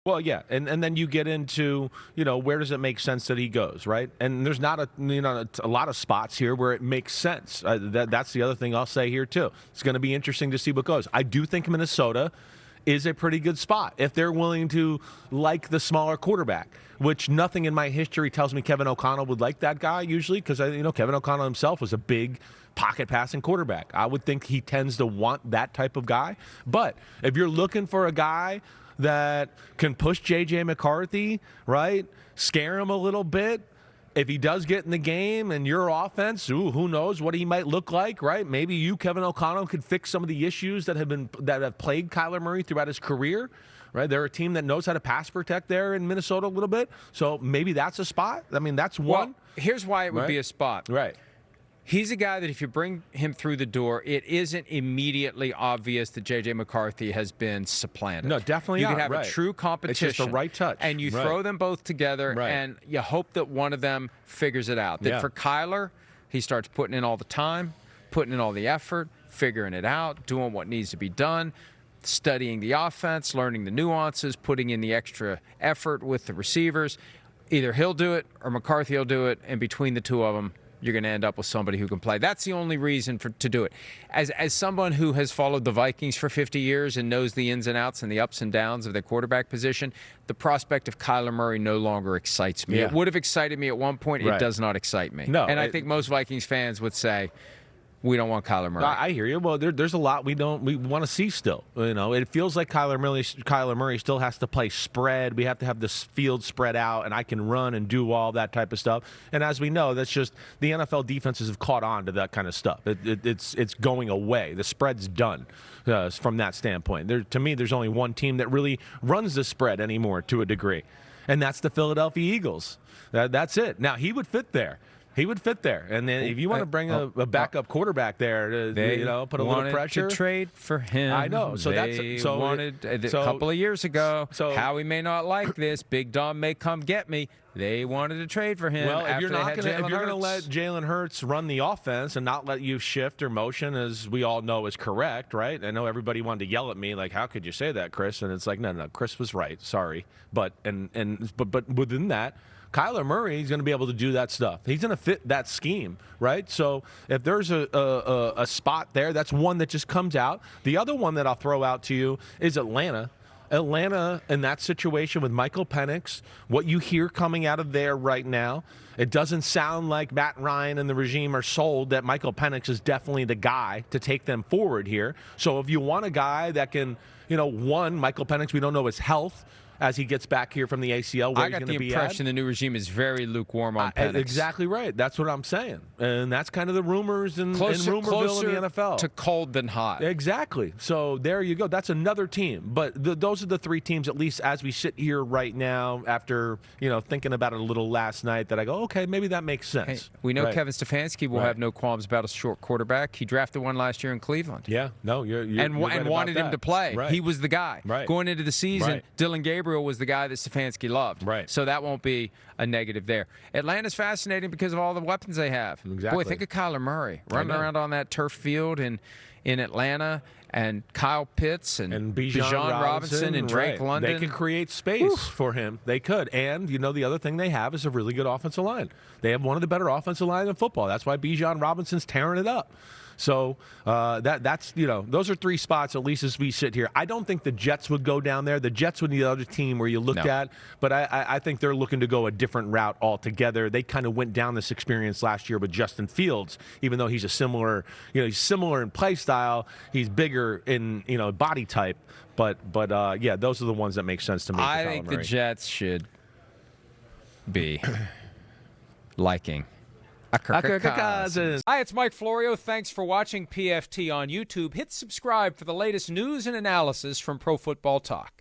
Well, yeah, and then you get into, where does it make sense that he goes, right? And there's not a lot of spots here where it makes sense. That's the other thing I'll say here, too. It's going to be interesting to see what goes. I do think Minnesota is a pretty good spot if they're willing to like the smaller quarterback, which nothing in my history tells me Kevin O'Connell would like that guy usually, because Kevin O'Connell himself was a big pocket passing quarterback. I would think he tends to want that type of guy. But if you're looking for a guy that can push J.J. McCarthy, right, scare him a little bit, if he does get in the game and your offense, who knows what he might look like, right? Maybe you, Kevin O'Connell, could fix some of the issues that have plagued Kyler Murray throughout his career, right? They're a team that knows how to pass protect there in Minnesota a little bit, so maybe that's a spot. I mean, that's one. Well, here's why it would be a spot. Right. He's a guy that if you bring him through the door, it isn't immediately obvious that J.J. McCarthy has been supplanted. No, definitely you not. You can have right. a true competition. It's just the right touch. And you throw them both together, and you hope that one of them figures it out. That for Kyler, he starts putting in all the time, putting in all the effort, figuring it out, doing what needs to be done, studying the offense, learning the nuances, putting in the extra effort with the receivers. Either he'll do it or McCarthy will do it, and between the two of them, you're going to end up with somebody who can play. That's the only reason to do it. As someone who has followed the Vikings for 50 years and knows the ins and outs and the ups and downs of their quarterback position, the prospect of Kyler Murray no longer excites me. Yeah. It would have excited me at one point. It does not excite me. No, and I think most Vikings fans would say, we don't want Kyler Murray. I hear you. Well, there's a lot we want to see still. It feels like Kyler Murray still has to play spread. We have to have this field spread out, and I can run and do all that type of stuff. And as we know, that's just the NFL defenses have caught on to that kind of stuff. It's going away. The spread's done from that standpoint. To me, there's only one team that really runs the spread anymore to a degree, and that's the Philadelphia Eagles. That's it. Now, he would fit there. He would fit there. And then if you want to bring a backup quarterback there to put a little pressure. They wanted to trade for him. I know. So they wanted a couple of years ago. So Howie may not like this. Big Dom may come get me. They wanted to trade for him. Well, if you're going to let Jalen Hurts run the offense and not let you shift or motion, as we all know is correct, right? I know everybody wanted to yell at me like, "How could you say that, Chris?" And it's like, no, Chris was right. Sorry, but within that, Kyler Murray is going to be able to do that stuff. He's going to fit that scheme, right? So if there's a spot there, that's one that just comes out. The other one that I'll throw out to you is Atlanta. Atlanta, in that situation with Michael Penix, what you hear coming out of there right now, it doesn't sound like Matt Ryan and the regime are sold that Michael Penix is definitely the guy to take them forward here. So if you want a guy that can, Michael Penix, we don't know his health as he gets back here from the ACL. I got the impression the new regime is very lukewarm on Penix. Exactly right. That's what I'm saying. And that's kind of the rumors in Rumorville in the NFL. To cold than hot. Exactly. So there you go. That's another team. But those are the three teams, at least as we sit here right now, after thinking about it a little last night, that I go, okay, maybe that makes sense. Hey, we know Kevin Stefanski will have no qualms about a short quarterback. He drafted one last year in Cleveland. Yeah. No, you're and right wanted him to play. Right. He was the guy. Right. Going into the season, Dylan Gabriel was the guy that Stefanski loved. Right. So that won't be a negative there. Atlanta's fascinating because of all the weapons they have. Exactly. Boy, think of Kyler Murray running around on that turf field in Atlanta, and Kyle Pitts and Bijan Robinson and Drake London. They could create space for him. They could. And, the other thing they have is a really good offensive line. They have one of the better offensive lines in football. That's why Bijan Robinson's tearing it up. So that's those are three spots, at least as we sit here. I don't think the Jets would go down there. The Jets would be the other team where you looked at, but I think they're looking to go a different route altogether. They kind of went down this experience last year with Justin Fields, even though he's he's similar in play style. He's bigger in body type, but those are the ones that make sense to me. I think the Jets should be liking Cousins. Hi, it's Mike Florio. Thanks for watching PFT on YouTube. Hit subscribe for the latest news and analysis from Pro Football Talk.